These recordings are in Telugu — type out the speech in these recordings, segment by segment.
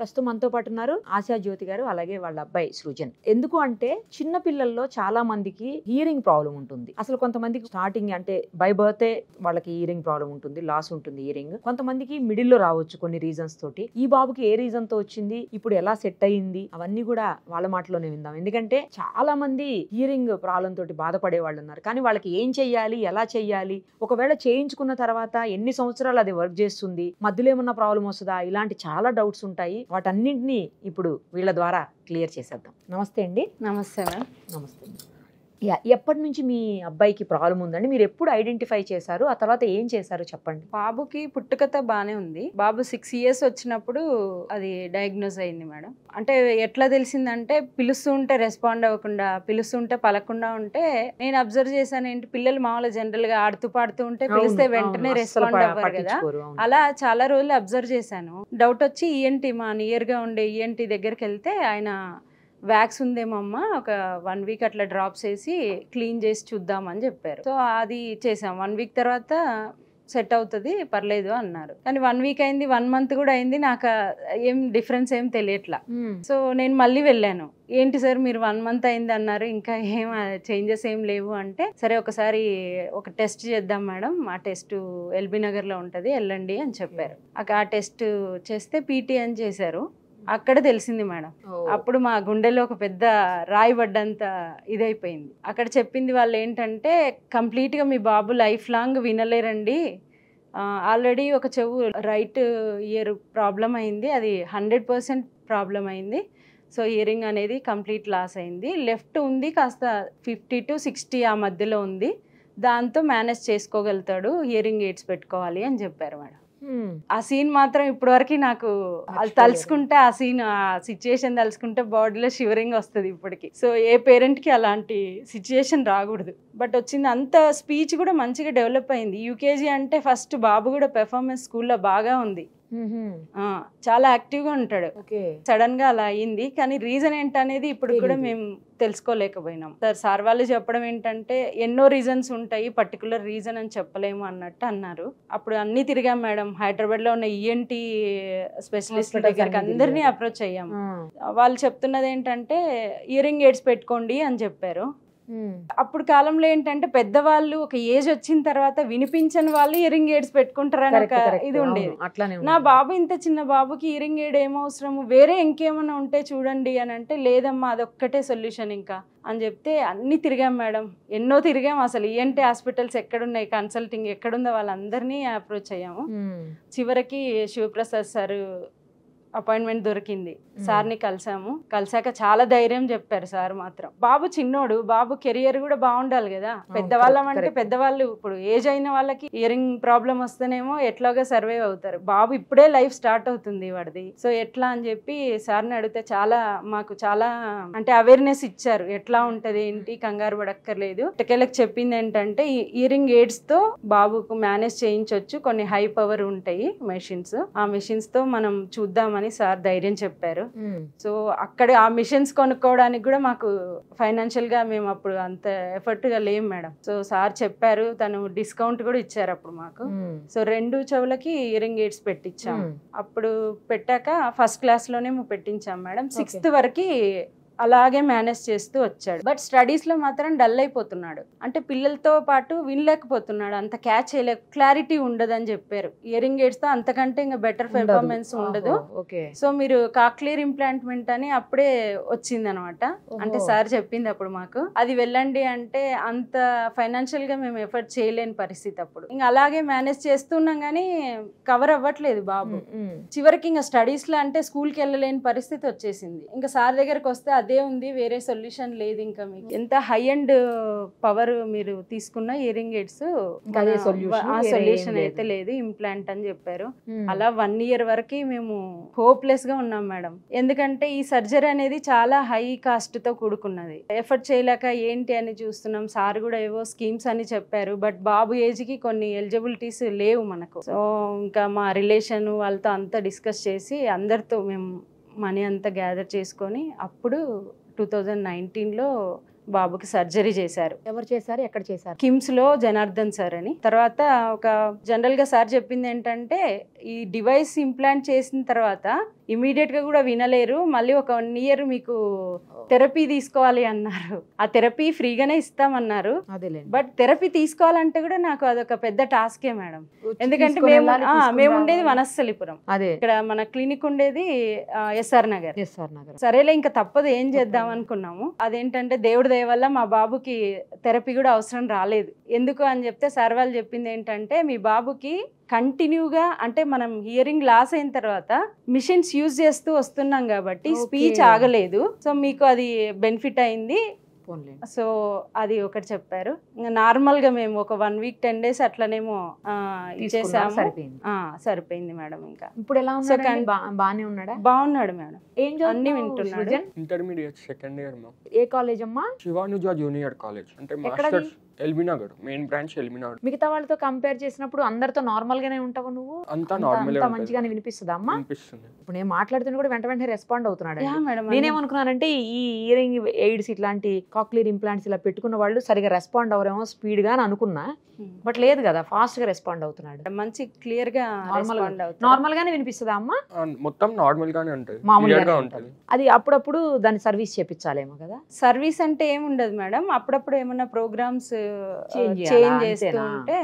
ప్రస్తుతం మనతో పాటు ఉన్నారు ఆశా జ్యోతి గారు, అలాగే వాళ్ళ అబ్బాయి సృజన్. ఎందుకు అంటే చిన్న పిల్లల్లో చాలా మందికి హియరింగ్ ప్రాబ్లం ఉంటుంది. అసలు కొంతమందికి స్టార్టింగ్ అంటే బై బర్తే వాళ్ళకి హియరింగ్ ప్రాబ్లం ఉంటుంది, లాస్ ఉంటుంది హియరింగ్. కొంతమందికి మిడిల్ లో రావచ్చు కొన్ని రీజన్స్ తోటి. ఈ బాబుకి ఏ రీజన్ తో వచ్చింది, ఇప్పుడు ఎలా సెట్ అయ్యింది, అవన్నీ కూడా వాళ్ళ మాటలోనే విందాం. ఎందుకంటే చాలా మంది హియరింగ్ ప్రాబ్లం తోటి బాధపడే వాళ్ళు ఉన్నారు. కానీ వాళ్ళకి ఏం చెయ్యాలి, ఎలా చెయ్యాలి, ఒకవేళ చేయించుకున్న తర్వాత ఎన్ని సంవత్సరాలు అది వర్క్ చేస్తుంది, మధ్యలో ఏమన్నా ప్రాబ్లం వస్తుందా, ఇలాంటి చాలా డౌట్స్ ఉంటాయి. వాటన్నింటినీ ఇప్పుడు వీళ్ళ ద్వారా క్లియర్ చేసేద్దాం. నమస్తే అండి. నమస్తే మ్యామ్. నమస్తే. ఎప్పటి నుంచి మీ అబ్బాయికి ప్రాబ్లం ఉందండి? మీరు ఎప్పుడు ఐడెంటిఫై చేశారు, ఆ తర్వాత ఏం చేశారు చెప్పండి. బాబుకి పుట్టుకత బానే ఉంది. బాబు 6 years వచ్చినప్పుడు అది డయాగ్నోజ్ అయింది మేడం. అంటే ఎట్లా తెలిసిందంటే పిలుస్తుంటే రెస్పాండ్ అవ్వకుండా, పిలుస్తుంటే పలకుండా ఉంటే నేను అబ్జర్వ్ చేశాను. ఏంటి, పిల్లలు మామూలుగా జనరల్ గా ఆడుతూ పాడుతూ ఉంటే పిలిస్తే వెంటనే రెస్పాండ్ అవ్వరు కదా, అలా చాలా రోజులు అబ్జర్వ్ చేశాను. డౌట్ వచ్చి ఈఎన్టీ, మా నియర్ గా ఉండే ఈఎన్టీ దగ్గరికి వెళ్తే ఆయన వ్యాక్స్ ఉందేమో అమ్మ, ఒక 1 week అట్లా డ్రాప్స్ వేసి క్లీన్ చేసి చూద్దామని చెప్పారు. సో అది చేసాం. 1 week తర్వాత సెట్ అవుతుంది, పర్లేదు అన్నారు. కానీ 1 week అయింది, 1 month కూడా అయింది, నాకు ఏం డిఫరెన్స్ ఏం తెలియట్లా. సో నేను మళ్ళీ వెళ్ళాను. ఏంటి సార్ మీరు 1 month అయింది అన్నారు, ఇంకా ఏం చేంజెస్ ఏం లేవు అంటే, సరే ఒకసారి ఒక టెస్ట్ చేద్దాం మేడం, ఆ టెస్ట్ ఎల్బీ నగర్లో ఉంటుంది, వెళ్ళండి అని చెప్పారు. ఆ టెస్ట్ చేస్తే పీటీ అని చేశారు. అక్కడ తెలిసింది మేడం. అప్పుడు మా గుండెలో ఒక పెద్ద రాయి పడ్డంత ఇదైపోయింది. అక్కడ చెప్పింది వాళ్ళు ఏంటంటే, కంప్లీట్గా మీ బాబు లైఫ్ లాంగ్ వినలేరండి, ఆల్రెడీ ఒక చెవు రైట్ ఇయర్ ప్రాబ్లం అయింది, అది 100% ప్రాబ్లం అయింది. సో హియరింగ్ అనేది కంప్లీట్ లాస్ అయింది. లెఫ్ట్ ఉంది కాస్త 50 to 60 ఆ మధ్యలో ఉంది, దాంతో మేనేజ్ చేసుకోగలుగుతాడు, హియరింగ్ ఎయిడ్స్ పెట్టుకోవాలి అని చెప్పారు మేడం. ఆ సీన్ మాత్రం ఇప్పటి వరకు నాకు అది తలుచుకుంటే, ఆ సీన్, ఆ సిచ్యుయేషన్ తలుచుకుంటే బాడీలో షివరింగ్ వస్తుంది ఇప్పటికి. సో ఏ పేరెంట్ కి అలాంటి సిచ్యుయేషన్ రాకూడదు. బట్ వచ్చింది. అంత స్పీచ్ కూడా మంచిగా డెవలప్ అయింది. యూకేజీ అంటే ఫస్ట్ బాబు కూడా పెర్ఫార్మెన్స్ స్కూల్లో బాగా ఉంది, చాలా యాక్టివ్ గా ఉంటాడు. సడన్ గా అలా అయింది. కానీ రీజన్ ఏంటనేది ఇప్పుడు కూడా మేము తెలుసుకోలేకపోయినాం. సార్ వాళ్ళు చెప్పడం ఏంటంటే, ఎన్నో రీజన్స్ ఉంటాయి, పర్టికులర్ రీజన్ అని చెప్పలేము అన్నట్టు అన్నారు. అప్పుడు అన్ని తిరిగాం మేడం. హైదరాబాద్ లో ఉన్న ఈఎన్టీ స్పెషలిస్ట్ దగ్గరికి అందరినీ అప్రోచ్ అయ్యాము. వాళ్ళు చెప్తున్నది ఏంటంటే, హియరింగ్ ఎయిడ్స్ పెట్టుకోండి అని చెప్పారు. అప్పుడు కాలంలో ఏంటంటే, పెద్దవాళ్ళు ఒక ఏజ్ వచ్చిన తర్వాత వినిపించని వాళ్ళు హియరింగ్ ఎయిడ్స్ పెట్టుకుంటారని ఒక ఇది ఉండేది. నా బాబు ఇంత చిన్న బాబుకి హియరింగ్ ఎయిడ్ ఏమవసరము, వేరే ఇంకేమైనా ఉంటే చూడండి అని అంటే, లేదమ్మా అదొక్కటే సొల్యూషన్ ఇంకా అని చెప్తే అన్ని తిరిగాం మేడం. ఎన్నో తిరిగాం. అసలు ఈఎన్టీ హాస్పిటల్స్ ఎక్కడున్నాయి, కన్సల్టింగ్ ఎక్కడుందో వాళ్ళందరినీ అప్రోచ్ అయ్యాము. చివరికి శివప్రసాద్ సార్ అపాయింట్మెంట్ దొరికింది. సార్ని కలిసాము. కలిసాక చాలా ధైర్యం చెప్పారు సార్ మాత్రం. బాబు చిన్నోడు, బాబు కెరియర్ కూడా బాగుండాలి కదా. పెద్దవాళ్ళం అంటే పెద్దవాళ్ళు ఇప్పుడు ఏజ్ అయిన వాళ్ళకి హియరింగ్ ప్రాబ్లం వస్తేనేమో ఎట్లాగా సర్వైవ్ అవుతారు. బాబు ఇప్పుడే లైఫ్ స్టార్ట్ అవుతుంది వాడిది. సో ఎట్లా అని చెప్పి సార్ని అడిగితే మాకు చాలా అంటే అవేర్నెస్ ఇచ్చారు. ఎట్లా ఉంటది ఏంటి, కంగారు పడక్కర్లేదు. ఇటకెళ్ళకి చెప్పింది ఏంటంటే, హియరింగ్ ఎయిడ్స్ తో బాబుకు మేనేజ్ చేయించవచ్చు, కొన్ని హై పవర్ ఉంటాయి మెషిన్స్, ఆ మెషిన్స్ తో మనం చూద్దామని సార్ ధైర్యం చెప్పారు. సో అక్కడ ఆ మిషన్స్ కొనుక్కోవడానికి కూడా మాకు ఫైనాన్షియల్ గా మేము అప్పుడు అంత ఎఫర్ట్ గా లేం మేడం. సో సార్ చెప్పారు, తను డిస్కౌంట్ కూడా ఇచ్చారు అప్పుడు మాకు. సో 2 చెవులకి హియరింగ్ ఎయిడ్స్ పెట్టించాం. అప్పుడు పెట్టాక ఫస్ట్ క్లాస్ లోనే పెట్టించాం మేడం. 6th వరకు అలాగే మేనేజ్ చేస్తూ వచ్చాడు. బట్ స్టడీస్ లో మాత్రం డల్ అయిపోతున్నాడు. అంటే పిల్లలతో పాటు వినలేకపోతున్నాడు, అంత క్యాచ్ చేయలేక, క్లారిటీ ఉండదు అని చెప్పారు. హియరింగ్ ఎయిడ్స్ తో అంతకంటే ఇంకా బెటర్ పెర్ఫార్మెన్స్ ఉండదు. సో మీరు కాక్లియర్ ఇంప్లాంట్మెంట్ అని అప్పుడే వచ్చింది అనమాట. అంటే సార్ చెప్పింది అప్పుడు మాకు, అది వెళ్ళండి అంటే అంత ఫైనాన్షియల్ గా మేము ఎఫర్ట్ చేయలేని పరిస్థితి అప్పుడు. ఇంకా అలాగే మేనేజ్ చేస్తున్నాం కానీ కవర్ అవ్వట్లేదు బాబు. చివరికి ఇంకా స్టడీస్ లో అంటే స్కూల్ కి వెళ్ళలేని పరిస్థితి వచ్చేసింది. ఇంకా సార్ దగ్గరకు వస్తే అదే ఉంది, వేరే సొల్యూషన్ లేదు. ఇంకా మీకు ఎంత హై అండ్ పవర్ మీరు తీసుకున్న హియరింగ్ ఎయిడ్స్ ఆ సొల్యూషన్ అయితే లేదు, ఇంప్లాంట్ అని చెప్పారు. అలా 1 year వరకు మేము హోప్లెస్ గా ఉన్నాం మేడం. ఎందుకంటే ఈ సర్జరీ అనేది చాలా హై కాస్ట్ తో కూడుకున్నది. ఎఫర్ట్ చేయలేక ఏంటి అని చూస్తున్నాం. సార్ కూడా ఏవో స్కీమ్స్ అని చెప్పారు, బట్ బాబు ఏజ్ కి కొన్ని ఎలిజిబిలిటీస్ లేవు మనకు. సో ఇంకా మా రిలేషన్ వాళ్ళతో అంతా డిస్కస్ చేసి అందరితో మేము మనీ అంతా గ్యాదర్ చేసుకొని అప్పుడు 2019లో బాబుకి సర్జరీ చేశారు. ఎవరు చేశారు, ఎక్కడ చేశారు? కిమ్స్ లో జనార్దన్ సార్ అని. తర్వాత ఒక జనరల్ గా సార్ చెప్పింది ఏంటంటే, ఈ డివైస్ ఇంప్లాంట్ చేసిన తర్వాత ఇమీడియట్ గా కూడా వినలేరు. మళ్ళీ ఒక 1 year మీకు థెరపీ తీసుకోవాలి అన్నారు. ఆ థెరపీ ఫ్రీగానే ఇస్తామన్నారు. బట్ థెరపీ తీసుకోవాలంటే కూడా నాకు అదొక పెద్ద టాస్కే మేడం. ఎందుకంటే మేము ఉండేది వనస్థలిపురం, ఇక్కడ మన క్లినిక్ ఉండేది ఎస్ఆర్ నగర్. సరేలే ఇంకా తప్పదు, ఏం చేద్దాం అనుకున్నాము. అదేంటంటే దేవుడి దయ వల్ల మా బాబుకి థెరపీ కూడా అవసరం రాలేదు. ఎందుకు అని చెప్తే సార్ వాళ్ళు చెప్పింది ఏంటంటే, మీ బాబుకి కంటిన్యూగా అంటే మనం హియరింగ్ లాస్ అయిన తర్వాత మిషన్స్ యూజ్ చేస్తూ వస్తున్నాం కాబట్టి స్పీచ్ ఆగలేదు. సో మీకు అది బెనిఫిట్ అయింది. సో అది ఒకటి చెప్పారు. ఇంకా నార్మల్ గా మేము ఒక 1 week 10 days అట్లనేమో ఇచ్చేసాము. సరిపోయింది మేడం. ఇంకా ఇప్పుడు ఎలా ఉన్నాడు? బానే ఉన్నాడా? బాగున్నాడు మేడం, అన్ని వింటున్నాడు. Intermediate second year ma'am. ఏ కాలేజ్ అమ్మా? శివానుజ జూనియర్ కాలేజ్, అంటే masters LB Nagar, main branch LB Nagar. మిగతా వాళ్ళతో కంపేర్ చేసినప్పుడు అందరితో నార్మల్ గానే ఉంటావు నువ్వు? అంతా నార్మల్ గా మంచిగానే వినిపిస్తుందా అమ్మా? వినిపిస్తుంది. ఇప్పుడు నేను మాట్లాడుతున్నా కూడా వెంటనే రెస్పాండ్ అవుతున్నాడు. నేనేమనుకున్నానంటే ఈ ఇయరింగ్ ఎయిడ్స్ ఇట్లాంటి కాక్లియర్ ఇంప్లాంట్స్ ఇలా పెట్టుకున్న వాళ్ళు సరిగా రెస్పాండ్ అవరేమో స్పీడ్ గా అని అనుకున్నా. బట్ లేదు కదా, ఫాస్ట్ గా రెస్పాండ్ అవుతున్నాడు. మంచి క్లియర్ గా నార్మల్ గానే వినిపిస్తుందా అమ్మా? మొత్తం నార్మల్ గానే ఉంటుంది, మామూలుగా ఉంటుంది. అది అప్పుడప్పుడు దాన్ని సర్వీస్ చేపించాలేమో కదా? సర్వీస్ అంటే ఏముండదు మేడం, అప్పుడప్పుడు ఏమన్నా ప్రోగ్రామ్స్ చేంజ్ చేస్తూ ఉంటే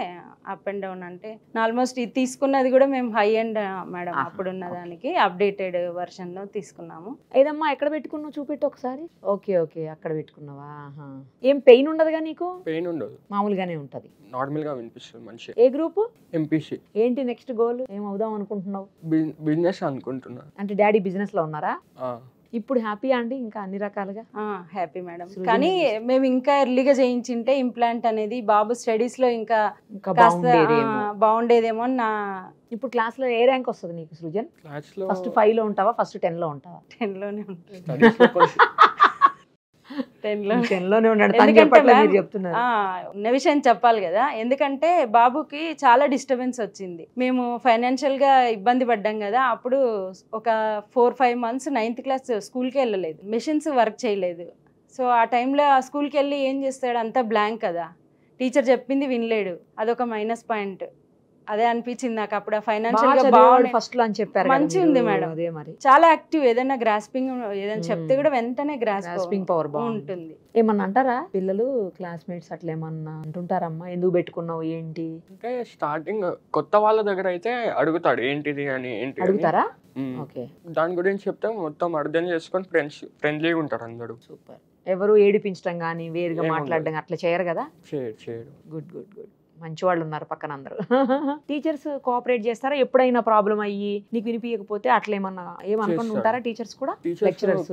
అప్ అండ్ డౌన్. అంటే ఆల్మోస్ట్ ఇది తీసుకున్నది కూడా మేము హై అండ్ మేడం, అప్పుడున్న దానికి అప్డేటెడ్ వర్షన్ లో తీసుకున్నాము. ఏదమ్మా ఎక్కడ పెట్టుకున్నావు చూపెట్టు ఒకసారి. ఓకే ఓకే, అక్కడ పెట్టుకున్నావా? ఏం పెయిన్ ఉండదుగా నీకు? పెయిన్ ఉండదు, మామూలుగానే ఉంటది, నార్మల్ గా వినిపిస్తుంది మంచి. ఏ గ్రూప్? ఎంపీసీ. ఏంటి నెక్స్ట్ గోల్? ఏం అవుదాం అనుకుంటున్నావు? బిజినెస్ అనుకుంటున్నా. అంటే డాడీ బిజినెస్ లో ఉన్నారా? ఇప్పుడు హ్యాపీ అండి? ఇంకా అన్ని రకాలుగా హ్యాపీ మేడం. కానీ మేము ఇంకా ఎర్లీగా చేయించింటే ఇంప్లాంట్ అనేది బాబు స్టడీస్ లో ఇంకా బాగుండేదేమో నా. ఇప్పుడు క్లాస్ లో ఏ ర్యాంక్ వస్తుంది నీకు సృజన్? ఫస్ట్ 5 లో ఉంటావా, ఫస్ట్ 10 లో ఉంటావా? 10 లోనే ఉంటుంది. 10 లోనే ఉన్నాడు. ఉన్న విషయం చెప్పాలి కదా, ఎందుకంటే బాబుకి చాలా డిస్టర్బెన్స్ వచ్చింది. మేము ఫైనాన్షియల్ గా ఇబ్బంది పడ్డాం కదా. అప్పుడు ఒక 4-5 months 9th class స్కూల్కి వెళ్ళలేదు, మెషిన్స్ వర్క్ చేయలేదు. సో ఆ టైంలో ఆ స్కూల్కి వెళ్ళి ఏం చేస్తాడు, అంతా బ్లాంక్ కదా, టీచర్ చెప్పింది వినలేడు. అదొక మైనస్ పాయింట్. అదే అనిపించింది నాకు అప్పుడు. ఫైనాన్షియల్ గా బాగుంది, ఫస్ట్ లో అని చెప్పారు, మంచి ఉంది మేడం. చాలా యాక్టివ్, ఏదైనా గ్రాస్పింగ్ ఏదైనా చెప్తే కూడా వెంటనే గ్రాస్పింగ్ పవర్ బాగుంటుంది. ఏమన్నా అంటారా పిల్లలు, క్లాస్మేట్స్ అట్లా ఏమన్నా అంటుంటారమ్మా, ఎందుకు పెట్టుకున్నావు ఏంటి అంటే? స్టార్టింగ్ కొత్త వాళ్ళ దగ్గర అయితే అడుగుతాడు ఏంటిది అని. ఏంటి అడుగుతారా? ఓకే. దాని గురించి చెప్తే మొత్తం అర్థం చేసుకొని ఫ్రెండ్లీగా ఉంటారు అందరూ. సూపర్. ఎవరు ఏడిపించడం కానీ వేరుగా మాట్లాడడం అట్లా చేయరు కదా? చేయరు. Good good good. మంచి వాళ్ళు ఉన్నారు పక్కన అందరూ. టీచర్స్ కోఆపరేట్ చేస్తారా? ఎప్పుడైనా ప్రాబ్లం అయ్యి నీకు వినిపించకపోతే అట్లా ఏమన్నా ఏమనుకుని ఉంటారా టీచర్స్ కూడా? లెక్చరర్స్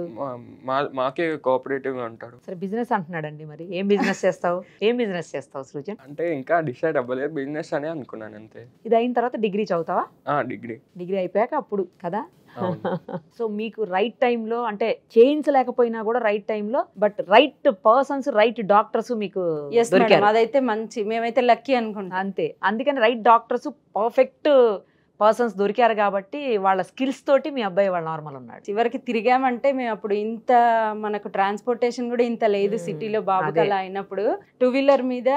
మాకే కోఆపరేటివ్ గా ఉంటారు. సరే, బిజినెస్ అంటున్నాడండి, మరి ఏం బిజినెస్ చేస్తావు? ఏం బిజినెస్ చేస్తావు సృజన్? అంటే ఇంకా డిసైడ్ అవ్వలేదు, బిజినెస్ అనే అనుకున్నాను అంతే. ఇది అయిన తర్వాత డిగ్రీ చదువుతావా? డిగ్రీ అయిపోయాక అప్పుడు కదా. సో మీకు రైట్ టైంలో, అంటే చేయించలేకపోయినా కూడా రైట్ టైంలో, but right persons, right doctors మీకు దొరికారు. అదైతే మంచి, మేమైతే లక్కీ అనుకుంటాం. అంతే, అందుకని రైట్ డాక్టర్స్, పర్ఫెక్ట్ పర్సన్స్ దొరికారు కాబట్టి వాళ్ళ స్కిల్స్ తోటి మీ అబ్బాయి వాళ్ళ నార్మల్ ఉన్నాడు. చివరికి తిరిగామంటే మేము అప్పుడు ఇంత మనకు ట్రాన్స్పోర్టేషన్ కూడా ఇంత లేదు సిటీలో. బాబుకి అలా అయినప్పుడు 2-wheeler మీద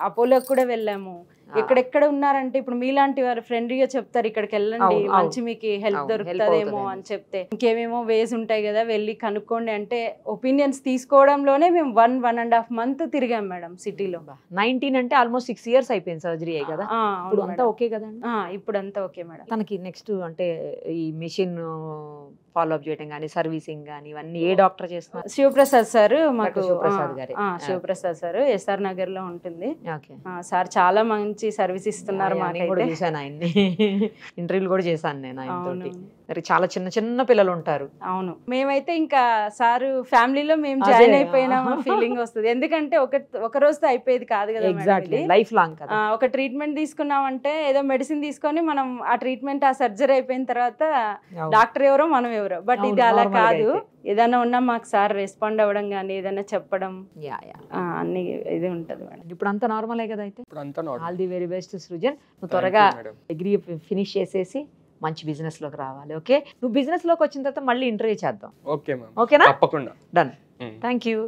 అపోలోకి కూడా వెళ్ళాము. ఎక్కడెక్కడ ఉన్నారంటే ఇప్పుడు మీలాంటి వారు ఫ్రెండ్లీగా చెప్తారు, ఇక్కడికి వెళ్ళండి మంచి మీకు హెల్ప్ దొరుకుతుందేమో అని చెప్తే, ఇంకేమేమో వేస్ ఉంటాయి కదా, వెళ్ళి కనుక్కోండి అంటే ఒపీనియన్స్ తీసుకోవడంలోనే మేము 1.5 months తిరిగాం మేడం సిటీలో. 19 అంటే ఆల్మోస్ట్ 6 years అయిపోయింది సర్జరీ అయ్యి కదా. ఇప్పుడు అంతా ఓకే కదండి? ఇప్పుడు అంతా ఓకే మేడం. తనకి నెక్స్ట్ అంటే ఈ మెషిన్ ఫాలో అప్ చేయడం కానీ, సర్వీసింగ్ కానీ, ఇవన్నీ ఏ డాక్టర్ చేస్తున్నారు? శివప్రసాద్ సార్. మాకు శివప్రసాద్ సార్ ఎస్ఆర్ నగర్ లో ఉంటుంది. సార్ చాలా మంచి సర్వీస్ ఇస్తున్నారు. చూసాను ఆయన్ని, ఇంటర్వ్యూలు కూడా చేశాను నేను ఆయనతోటి. మరి చాలా చిన్న చిన్న పిల్లలు ఉంటారు. అవును, మేమైతే ఇంకా సారు ఫ్యామిలీలో మేము జాయిన్ అయిపోయినామా ఫీలింగ్ వస్తుంది. ఎందుకంటే ఒక రోజుతో అయిపోయేది కాదు కదా, ఎగ్జాక్ట్లీ లైఫ్ లాంగ్ కదా. ఒక ట్రీట్మెంట్ తీసుకున్నామంటే ఏదో మెడిసిన్ తీసుకొని మనం ఆ ట్రీట్మెంట్, ఆ సర్జరీ అయిపోయిన తర్వాత డాక్టర్ ఎవరో మనం ఎవరో. బట్ ఇది అలా కాదు, ఏదైనా ఉన్నా మాకు సార్ రెస్పాండ్ అవ్వడం కానీ, ఏదైనా చెప్పడం అన్ని ఇది ఉంటది మేడం. ఇప్పుడు అంతా నార్మలే కదా? అయితే all the very best Srujan. నువ్వు త్వరగా డిగ్రీ ఫినిష్ చేసేసి మంచి బిజినెస్ లోకి రావాలి. ఓకే, నువ్వు బిజినెస్ లోకి వచ్చిన తర్వాత మళ్ళీ ఇంటర్వ్యూ చేద్దాం. ఓకే, ఓకేనా? తప్పకుండా. డన్. Thank you.